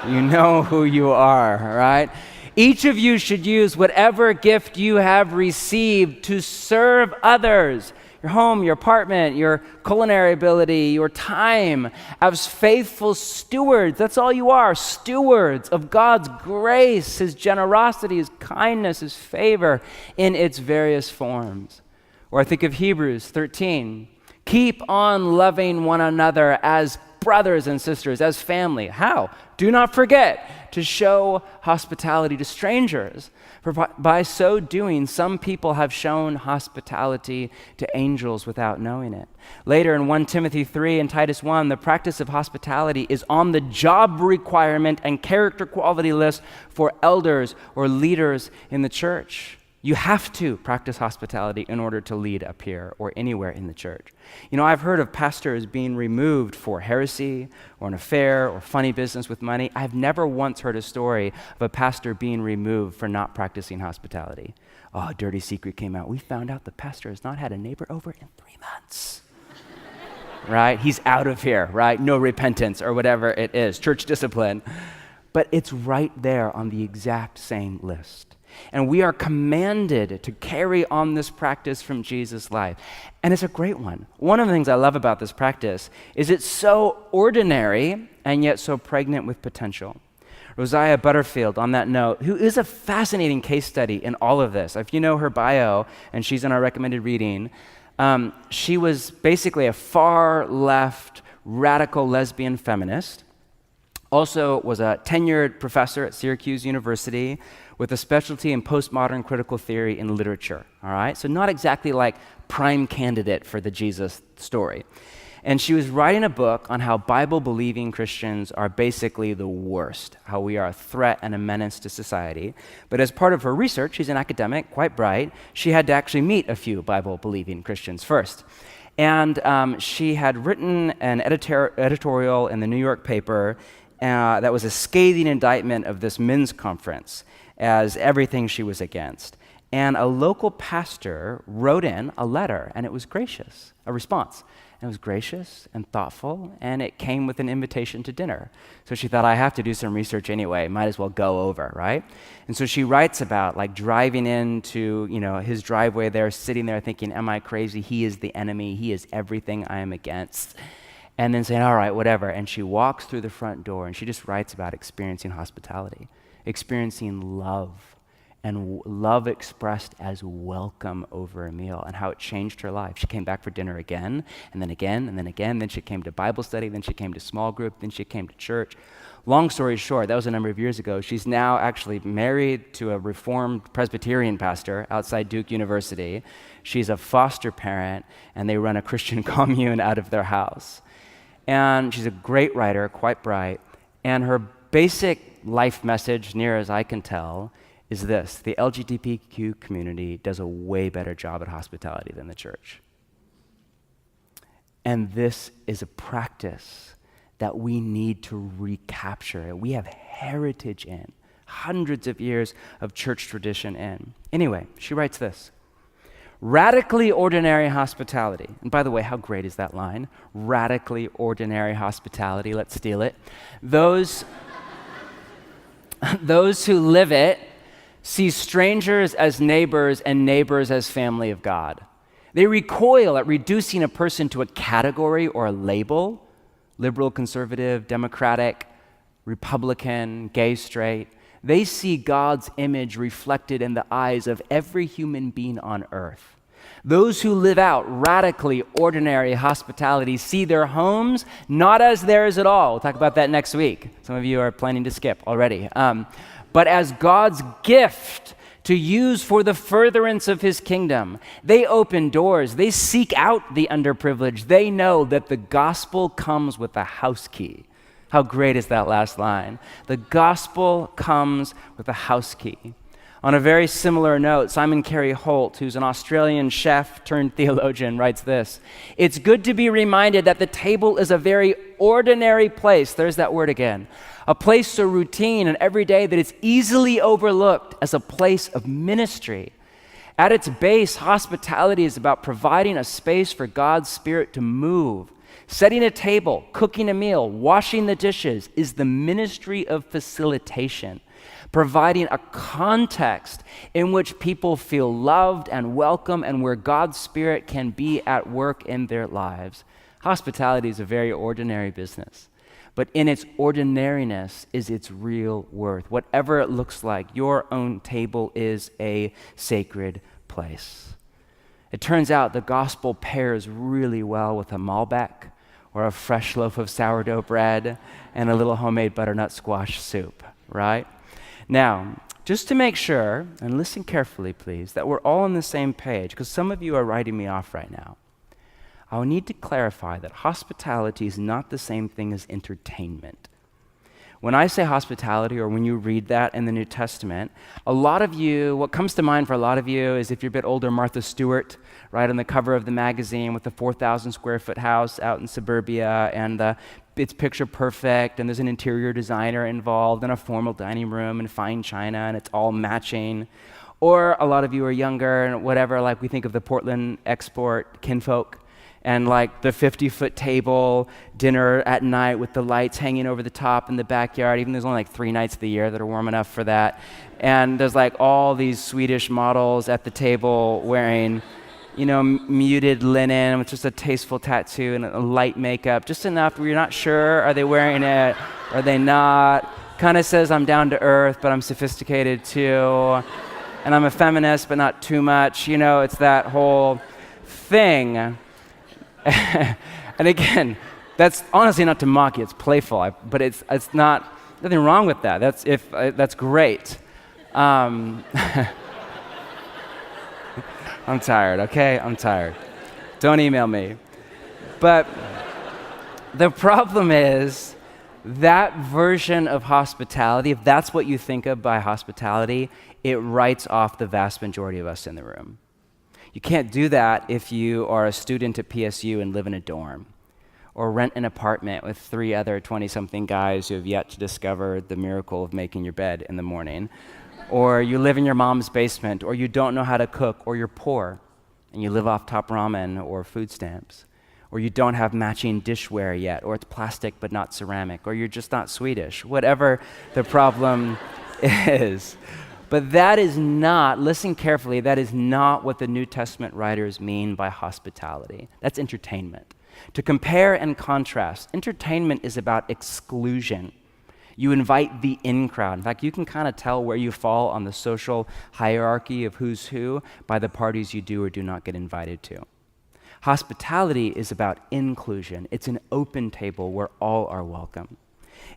Speaker 1: You know who you are, right? Each of you should use whatever gift you have received to serve others, your home, your apartment, your culinary ability, your time as faithful stewards. That's all you are, stewards of God's grace, his generosity, his kindness, his favor in its various forms. Or I think of Hebrews 13. Keep on loving one another as brothers and sisters, as family. How? Do not forget to show hospitality to strangers. For by so doing, some people have shown hospitality to angels without knowing it. Later in 1 Timothy 3 and Titus 1, the practice of hospitality is on the job requirement and character quality list for elders or leaders in the church. You have to practice hospitality in order to lead up here or anywhere in the church. You know, I've heard of pastors being removed for heresy or an affair or funny business with money. I've never once heard a story of a pastor being removed for not practicing hospitality. Oh, a dirty secret came out. We found out the pastor has not had a neighbor over in 3 months. Right? He's out of here, right? No repentance or whatever it is, church discipline. But it's right there on the exact same list. And we are commanded to carry on this practice from Jesus' life. And it's a great one. One of the things I love about this practice is it's so ordinary and yet so pregnant with potential. Rosiah Butterfield, on that note, who is a fascinating case study in all of this. If you know her bio, and she's in our recommended reading, she was basically a far left, radical lesbian feminist. Also was a tenured professor at Syracuse University with a specialty in postmodern critical theory in literature, all right? So not exactly like prime candidate for the Jesus story. And she was writing a book on how Bible-believing Christians are basically the worst, how we are a threat and a menace to society. But as part of her research, she's an academic, quite bright, she had to actually meet a few Bible-believing Christians first. And she had written an editorial in the New York paper that was a scathing indictment of this men's conference as everything she was against. And a local pastor wrote in a letter, and it was gracious, a response. And it was gracious and thoughtful, and it came with an invitation to dinner. So she thought, I have to do some research anyway, might as well go over, right? And so she writes about like driving into, his driveway there, sitting there thinking, am I crazy? He is the enemy. He is everything I am against. And then saying, all right, whatever. And she walks through the front door, and she just writes about experiencing hospitality, experiencing love, and love expressed as welcome over a meal, and how it changed her life. She came back for dinner again, and then again, and then again. Then she came to Bible study, then she came to small group, then she came to church. Long story short, that was a number of years ago. She's now actually married to a Reformed Presbyterian pastor outside Duke University. She's a foster parent, and they run a Christian commune out of their house. And she's a great writer, quite bright, and her basic life message, near as I can tell, is this: the LGBTQ community does a way better job at hospitality than the church. And this is a practice that we need to recapture. We have heritage in, hundreds of years of church tradition in. Anyway, she writes this: radically ordinary hospitality. And by the way, how great is that line? Radically ordinary hospitality. Let's steal it. Those who live it see strangers as neighbors and neighbors as family of God. They recoil at reducing a person to a category or a label: liberal, conservative, democratic, Republican, gay, straight. They see God's image reflected in the eyes of every human being on earth. Those who live out radically ordinary hospitality see their homes not as theirs at all. We'll talk about that next week. Some of you are planning to skip already. But as God's gift to use for the furtherance of his kingdom. They open doors. They seek out the underprivileged. They know that the gospel comes with a house key. How great is that last line? The gospel comes with a house key. On a very similar note, Simon Carey Holt, who's an Australian chef turned theologian, writes this: "It's good to be reminded that the table is a very ordinary place." There's that word again. A place so routine and everyday that it's easily overlooked as a place of ministry. At its base, hospitality is about providing a space for God's Spirit to move. Setting a table, cooking a meal, washing the dishes is the ministry of facilitation. providing a context in which people feel loved and welcome and where God's Spirit can be at work in their lives. Hospitality is a very ordinary business, but in its ordinariness is its real worth. Whatever it looks like, your own table is a sacred place. It turns out the gospel pairs really well with a Malbec or a fresh loaf of sourdough bread and a little homemade butternut squash soup, right? Now, just to make sure, and listen carefully, please, that we're all on the same page, because some of you are writing me off right now. I'll need to clarify that hospitality is not the same thing as entertainment. When I say hospitality, or when you read that in the New Testament, a lot of you, what comes to mind for a lot of you is, if you're a bit older, Martha Stewart, right on the cover of the magazine with the 4,000 square foot house out in suburbia, and it's picture perfect, and there's an interior designer involved, and a formal dining room, and fine china, and it's all matching. Or a lot of you are younger, and whatever, like we think of the Portland export kinfolk, and like the 50-foot table, dinner at night with the lights hanging over the top in the backyard, even there's only like 3 nights of the year that are warm enough for that. And there's like all these Swedish models at the table wearing, muted linen with just a tasteful tattoo and a light makeup, just enough where you're not sure, are they wearing it, are they not? Kind of says I'm down to earth, but I'm sophisticated too. And I'm a feminist, but not too much. It's that whole thing. And again, that's honestly not to mock you, it's playful, but it's not, nothing wrong with that. That's great. I'm tired, okay? I'm tired. Don't email me. But the problem is that version of hospitality, if that's what you think of by hospitality, it writes off the vast majority of us in the room. You can't do that if you are a student at PSU and live in a dorm, or rent an apartment with 3 other 20-something guys who have yet to discover the miracle of making your bed in the morning, or you live in your mom's basement, or you don't know how to cook, or you're poor and you live off top ramen or food stamps, or you don't have matching dishware yet, or it's plastic but not ceramic, or you're just not Swedish, whatever the problem is. But that is not, listen carefully, that is not what the New Testament writers mean by hospitality. That's entertainment. To compare and contrast, entertainment is about exclusion. You invite the in crowd. In fact, you can kind of tell where you fall on the social hierarchy of who's who by the parties you do or do not get invited to. Hospitality is about inclusion. It's an open table where all are welcome.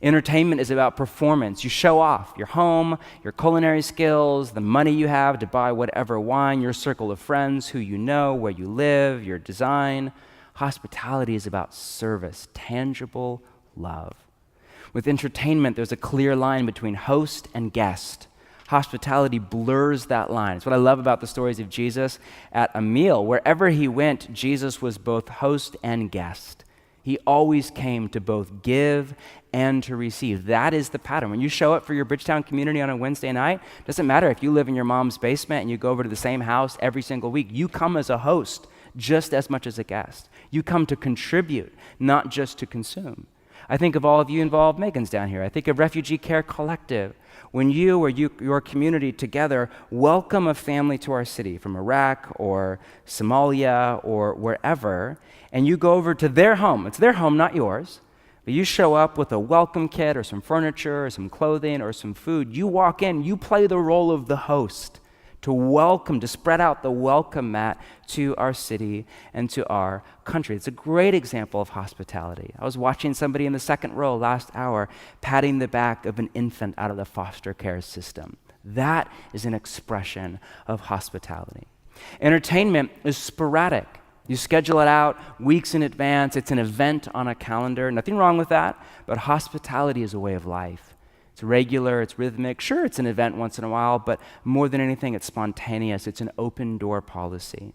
Speaker 1: Entertainment is about performance. You show off your home, your culinary skills, the money you have to buy whatever wine, your circle of friends, who you know, where you live, your design. Hospitality is about service, tangible love. With entertainment, there's a clear line between host and guest. Hospitality blurs that line. It's what I love about the stories of Jesus at a meal. Wherever he went, Jesus was both host and guest. He always came to both give and to receive. That is the pattern. When you show up for your Bridgetown community on a Wednesday night, doesn't matter if you live in your mom's basement and you go over to the same house every single week. You come as a host just as much as a guest. You come to contribute, not just to consume. I think of all of you involved, Megan's down here. I think of Refugee Care Collective. When you or your community together welcome a family to our city from Iraq or Somalia or wherever, and you go over to their home, it's their home, not yours, but you show up with a welcome kit or some furniture or some clothing or some food, you walk in, you play the role of the host to welcome, to spread out the welcome mat to our city and to our country. It's a great example of hospitality. I was watching somebody in the second row last hour patting the back of an infant out of the foster care system. That is an expression of hospitality. Entertainment is sporadic. You schedule it out weeks in advance. It's an event on a calendar. Nothing wrong with that, but hospitality is a way of life. It's regular, it's rhythmic. Sure, it's an event once in a while, but more than anything, it's spontaneous. It's an open door policy.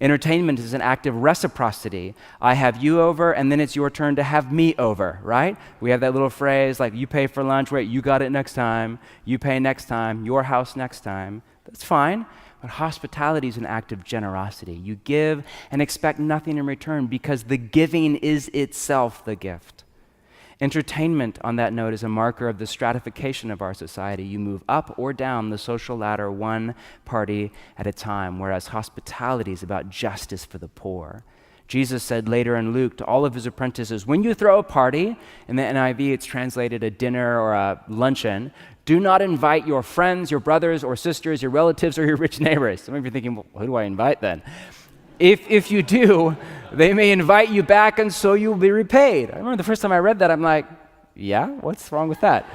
Speaker 1: Entertainment is an act of reciprocity. I have you over, and then it's your turn to have me over, right? We have that little phrase like, you pay for lunch, wait, you got it next time, you pay next time, your house next time. That's fine. But hospitality is an act of generosity. You give and expect nothing in return because the giving is itself the gift. Entertainment, on that note, is a marker of the stratification of our society. You move up or down the social ladder one party at a time, whereas hospitality is about justice for the poor. Jesus said later in Luke to all of his apprentices, when you throw a party, in the NIV it's translated a dinner or a luncheon, do not invite your friends, your brothers or sisters, your relatives, or your rich neighbors. Some of you are thinking, well, who do I invite then? If you do, they may invite you back and so you'll be repaid. I remember the first time I read that, I'm like, yeah, what's wrong with that?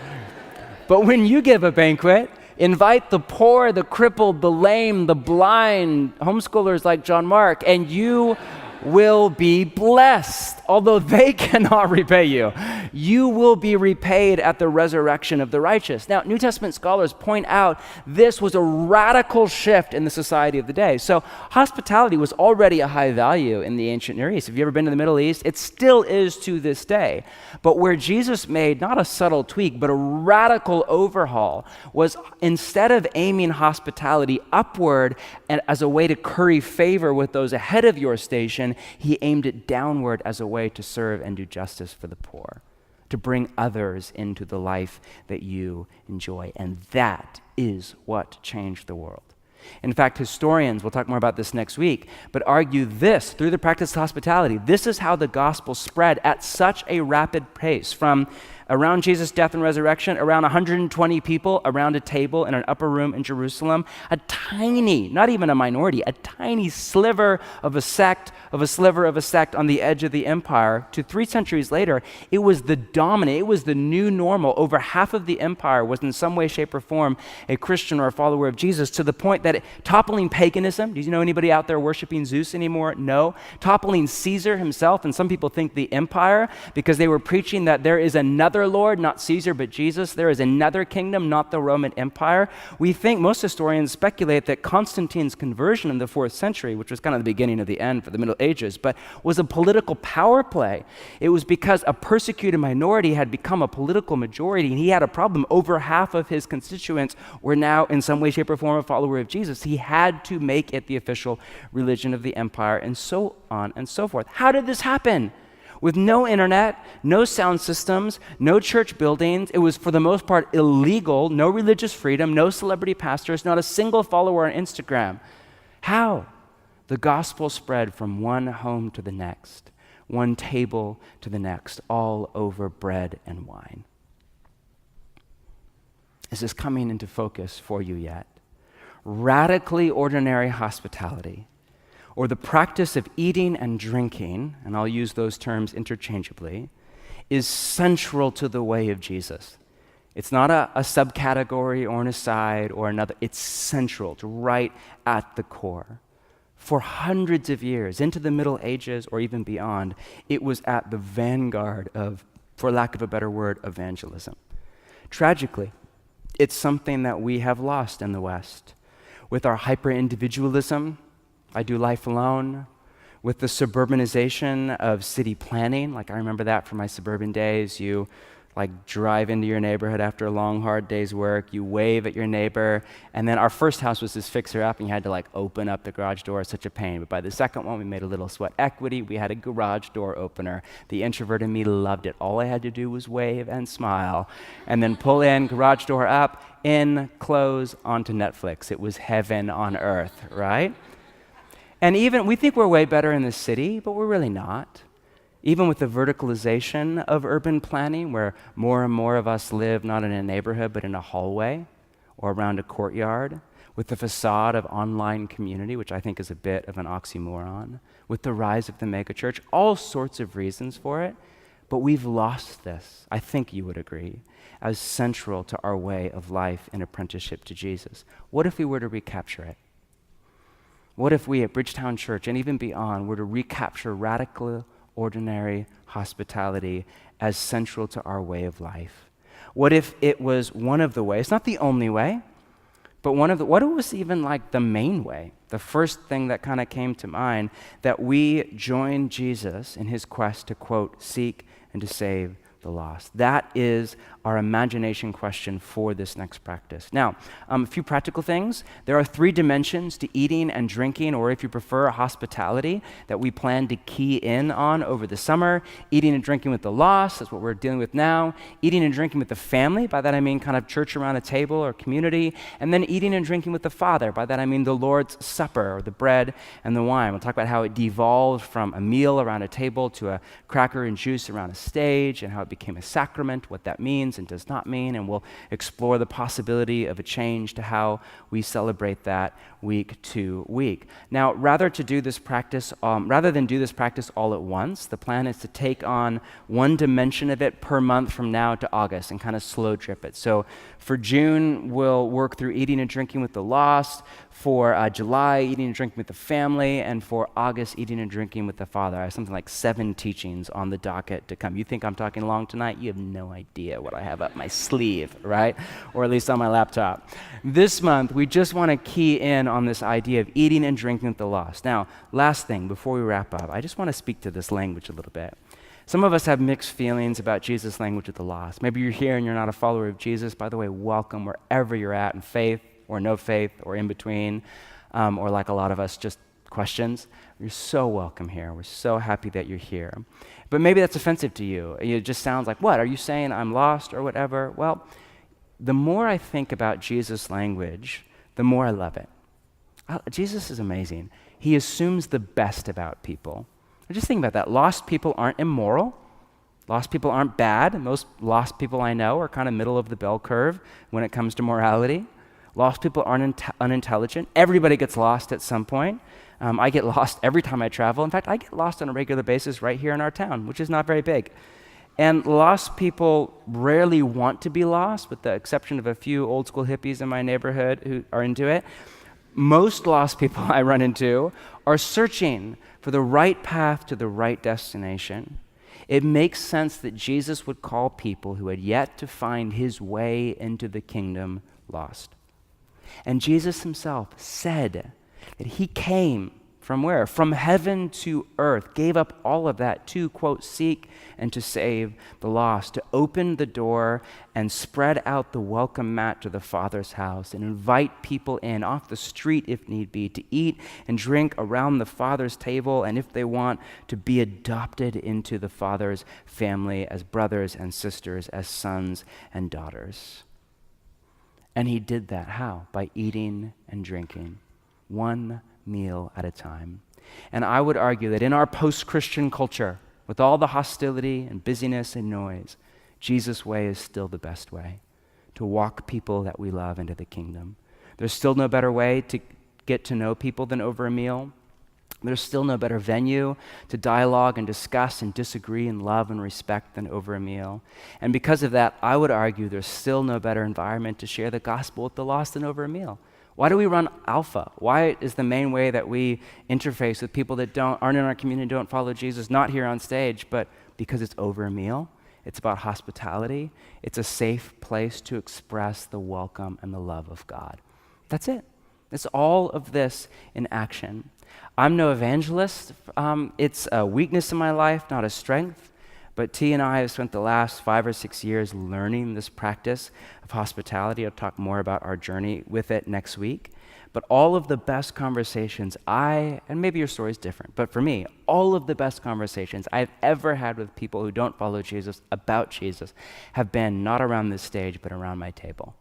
Speaker 1: But when you give a banquet, invite the poor, the crippled, the lame, the blind, homeschoolers like John Mark, and you will be blessed. Although they cannot repay you, you will be repaid at the resurrection of the righteous. Now, New Testament scholars point out this was a radical shift in the society of the day. So hospitality was already a high value in the ancient Near East. Have you ever been to the Middle East? It still is to this day. But where Jesus made not a subtle tweak, but a radical overhaul was instead of aiming hospitality upward and as a way to curry favor with those ahead of your station, he aimed it downward as a way to serve and do justice for the poor, to bring others into the life that you enjoy. And that is what changed the world. In fact, historians, we'll talk more about this next week, but argue this, through the practice of hospitality, this is how the gospel spread at such a rapid pace. From around Jesus' death and resurrection, around 120 people around a table in an upper room in Jerusalem, a tiny, not even a minority, a tiny sliver of a sect, of a sliver of a sect on the edge of the empire, to 3 centuries later, it was the dominant, it was the new normal. Over half of the empire was in some way, shape, or form a Christian or a follower of Jesus, to the point that toppling paganism, do you know anybody out there worshiping Zeus anymore? No. Toppling Caesar himself, and some people think the empire, because they were preaching that there is another Lord, not Caesar, but Jesus. There is another kingdom, not the Roman Empire. We think, most historians speculate, that Constantine's conversion in the 4th century, which was kind of the beginning of the end for the Middle Ages, but was a political power play. It was because a persecuted minority had become a political majority, and he had a problem. Over half of his constituents were now in some way, shape, or form a follower of Jesus. He had to make it the official religion of the empire, and so on and so forth. How did this happen? With no internet, no sound systems, no church buildings. It was for the most part illegal, no religious freedom, no celebrity pastors, not a single follower on Instagram. How? The gospel spread from one home to the next, one table to the next, all over bread and wine. Is this coming into focus for you yet? Radically ordinary hospitality, or the practice of eating and drinking, and I'll use those terms interchangeably, is central to the way of Jesus. It's not a subcategory or an aside or another. It's central, to right at the core. For hundreds of years, into the Middle Ages or even beyond, it was at the vanguard of, for lack of a better word, evangelism. Tragically, it's something that we have lost in the West. With our hyper-individualism, I do life alone, with the suburbanization of city planning, like I remember that from my suburban days. You drive into your neighborhood after a long, hard day's work, you wave at your neighbor, and then our first house was this fixer-up, and you had to open up the garage door. It's such a pain. But by the second one, we made a little sweat equity. We had a garage door opener. The introvert in me loved it. All I had to do was wave and smile, and then pull in, garage door up, in, close, onto Netflix. It was heaven on earth, right? And even, we think we're way better in the city, but we're really not. Even with the verticalization of urban planning, where more and more of us live not in a neighborhood, but in a hallway or around a courtyard, with the facade of online community, which I think is a bit of an oxymoron, with the rise of the megachurch, all sorts of reasons for it, but we've lost this, I think you would agree, as central to our way of life in apprenticeship to Jesus. What if we were to recapture it? What if we at Bridgetown Church and even beyond were to recapture radical, ordinary hospitality as central to our way of life? What if it was one of the ways, not the only way, but what if it was even the main way, the first thing that kind of came to mind, that we join Jesus in his quest to, quote, seek and to save the lost? That is our imagination question for this next practice. Now, a few practical things. There are 3 dimensions to eating and drinking, or if you prefer, hospitality, that we plan to key in on over the summer. Eating and drinking with the lost, that's what we're dealing with now. Eating and drinking with the family, by that I mean kind of church around a table or community. And then eating and drinking with the Father, by that I mean the Lord's Supper, or the bread and the wine. We'll talk about how it devolved from a meal around a table to a cracker and juice around a stage, and how it became a sacrament, what that means and does not mean, and we'll explore the possibility of a change to how we celebrate that week to week. Now, rather than do this practice all at once, the plan is to take on one dimension of it per month from now to August and kind of slow drip it. So for June, we'll work through eating and drinking with the lost. For July, eating and drinking with the family, and for August, eating and drinking with the Father. I have something like 7 teachings on the docket to come. You think I'm talking long tonight? You have no idea what I have up my sleeve, right? Or at least on my laptop. This month, we just want to key in on this idea of eating and drinking with the lost. Now, last thing, before we wrap up, I just want to speak to this language a little bit. Some of us have mixed feelings about Jesus' language with the lost. Maybe you're here and you're not a follower of Jesus. By the way, welcome wherever you're at in faith, or no faith, or in between, or like a lot of us, just questions. You're so welcome here. We're so happy that you're here. But maybe that's offensive to you. It just sounds like, what? Are you saying I'm lost or whatever? Well, the more I think about Jesus' language, the more I love it. Jesus is amazing. He assumes the best about people. Just think about that. Lost people aren't immoral. Lost people aren't bad. Most lost people I know are kind of middle of the bell curve when it comes to morality. Lost people aren't unintelligent. Everybody gets lost at some point. I get lost every time I travel. In fact, I get lost on a regular basis right here in our town, which is not very big. And lost people rarely want to be lost, with the exception of a few old school hippies in my neighborhood who are into it. Most lost people I run into are searching for the right path to the right destination. It makes sense that Jesus would call people who had yet to find his way into the kingdom lost. And Jesus himself said that he came from where? From heaven to earth, gave up all of that to, quote, seek and to save the lost, to open the door and spread out the welcome mat to the Father's house and invite people in off the street if need be, to eat and drink around the Father's table, and if they want, to be adopted into the Father's family as brothers and sisters, as sons and daughters. And he did that how? By eating and drinking, one meal at a time. And I would argue that in our post-Christian culture, with all the hostility and busyness and noise, Jesus' way is still the best way to walk people that we love into the kingdom. There's still no better way to get to know people than over a meal. There's still no better venue to dialogue and discuss and disagree and love and respect than over a meal. And because of that, I would argue there's still no better environment to share the gospel with the lost than over a meal. Why do we run Alpha? Why is the main way that we interface with people that aren't in our community, don't follow Jesus, not here on stage, but because it's over a meal? It's about hospitality. It's a safe place to express the welcome and the love of God. That's it. It's all of this in action. I'm no evangelist. It's a weakness in my life, not a strength. But T and I have spent the last 5 or 6 years learning this practice of hospitality. I'll talk more about our journey with it next week. But all of the best conversations and maybe your story is different, but for me, all of the best conversations I've ever had with people who don't follow Jesus about Jesus have been not around this stage, but around my table.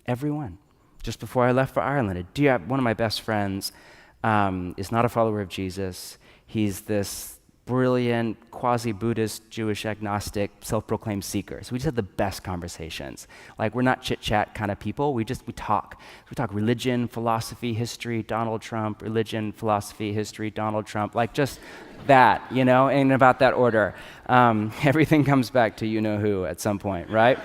Speaker 1: Everyone. Just before I left for Ireland, one of my best friends is not a follower of Jesus. He's this brilliant, quasi-Buddhist, Jewish agnostic, self-proclaimed seeker. So we just have the best conversations. Like, we're not chit-chat kind of people. We talk. We talk religion, philosophy, history, Donald Trump, religion, philosophy, history, Donald Trump, like just that, and about that order. Everything comes back to you-know-who at some point, right?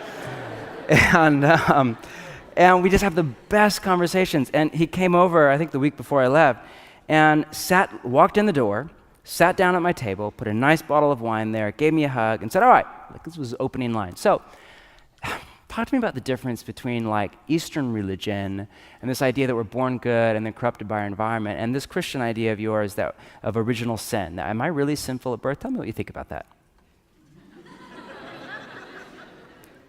Speaker 1: And we just have the best conversations. And he came over, I think the week before I left, and walked in the door, sat down at my table, put a nice bottle of wine there, gave me a hug, and said, all right, this was his opening line. So, talk to me about the difference between Eastern religion and this idea that we're born good and then corrupted by our environment, and this Christian idea of yours of original sin. Now, am I really sinful at birth? Tell me what you think about that.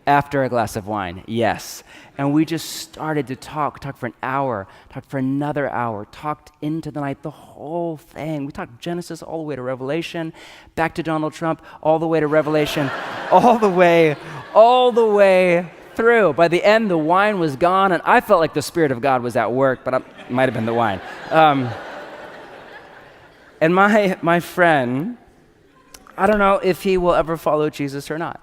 Speaker 1: After a glass of wine, yes. And we just started to talked for an hour, talked for another hour, talked into the night, the whole thing. We talked Genesis all the way to Revelation, back to Donald Trump, all the way to Revelation, all the way through. By the end, the wine was gone, and I felt like the Spirit of God was at work, but it might have been the wine. And my friend, I don't know if he will ever follow Jesus or not.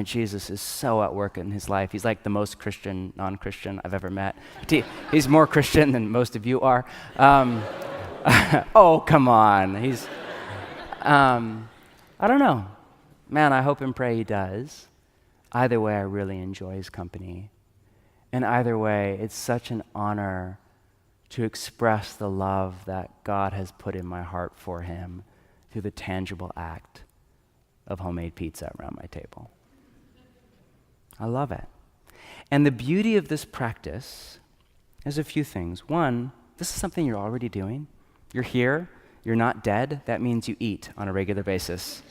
Speaker 1: Jesus is so at work in his life. He's like the most Christian non-Christian I've ever met. He's more Christian than most of you are. Oh, come on. I don't know. Man, I hope and pray he does. Either way, I really enjoy his company. And either way, it's such an honor to express the love that God has put in my heart for him through the tangible act of homemade pizza around my table. I love it. And the beauty of this practice is a few things. One, this is something you're already doing. You're here. You're not dead. That means you eat on a regular basis.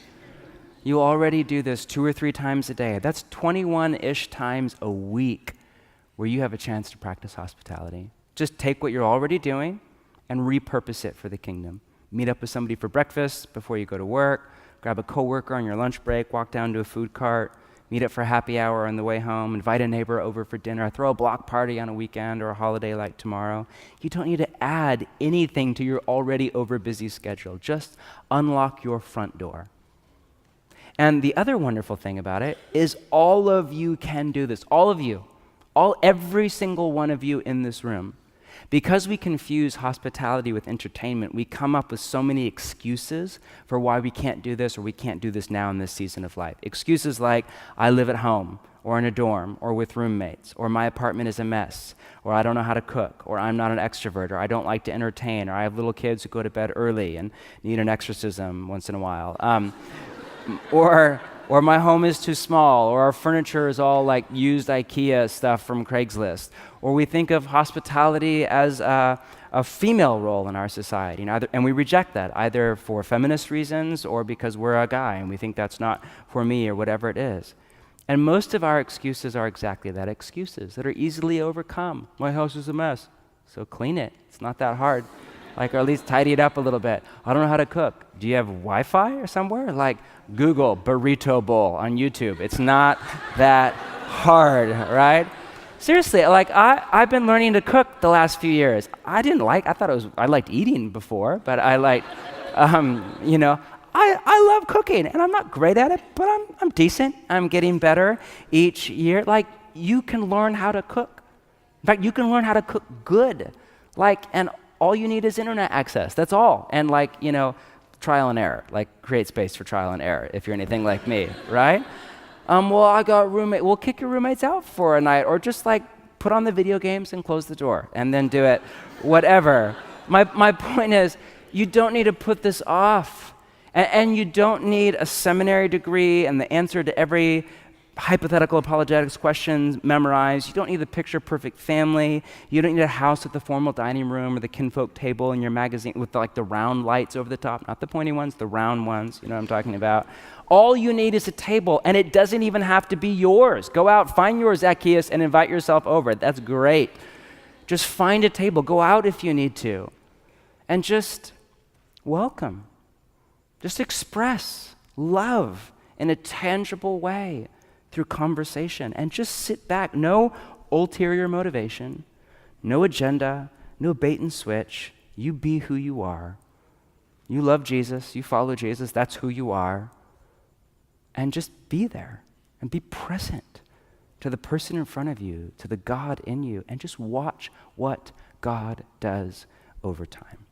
Speaker 1: You already do this 2 or 3 times a day. That's 21-ish times a week where you have a chance to practice hospitality. Just take what you're already doing and repurpose it for the kingdom. Meet up with somebody for breakfast before you go to work. Grab a coworker on your lunch break, walk down to a food cart, meet up for happy hour on the way home, invite a neighbor over for dinner, throw a block party on a weekend or a holiday like tomorrow. You don't need to add anything to your already overbusy schedule. Just unlock your front door. And the other wonderful thing about it is all of you can do this. All of you. Every single one of you in this room. Because we confuse hospitality with entertainment, we come up with so many excuses for why we can't do this or we can't do this now in this season of life. Excuses like, I live at home, or in a dorm, or with roommates, or my apartment is a mess, or I don't know how to cook, or I'm not an extrovert, or I don't like to entertain, or I have little kids who go to bed early and need an exorcism once in a while. Or my home is too small, or our furniture is all like used IKEA stuff from Craigslist. Or we think of hospitality as a female role in our society, and we reject that, either for feminist reasons or because we're a guy and we think that's not for me or whatever it is. And most of our excuses are exactly that, excuses that are easily overcome. My house is a mess, so clean it. It's not that hard. Or at least tidy it up a little bit. I don't know how to cook. Do you have Wi-Fi or somewhere? Google burrito bowl on YouTube. It's not that hard, right? Seriously, I've been learning to cook the last few years. I liked eating before, but I love cooking, and I'm not great at it, but I'm decent. I'm getting better each year. You can learn how to cook. In fact, you can learn how to cook good. And all you need is internet access. That's all. And trial and error. Create space for trial and error if you're anything like me, right? I got roommate. We'll kick your roommates out for a night, or just put on the video games and close the door, and then do it. Whatever. My point is, you don't need to put this off, and you don't need a seminary degree and the answer to every hypothetical apologetics questions memorized. You don't need the picture-perfect family. You don't need a house with the formal dining room or the kinfolk table in your magazine with the round lights over the top. Not the pointy ones, the round ones. You know what I'm talking about. All you need is a table, and it doesn't even have to be yours. Go out, find yours, Zacchaeus, and invite yourself over. That's great. Just find a table. Go out if you need to. And just welcome. Just express love in a tangible way through conversation, and just sit back. No ulterior motivation, no agenda, no bait and switch. You be who you are. You love Jesus, you follow Jesus, that's who you are. And just be there and be present to the person in front of you, to the God in you, and just watch what God does over time.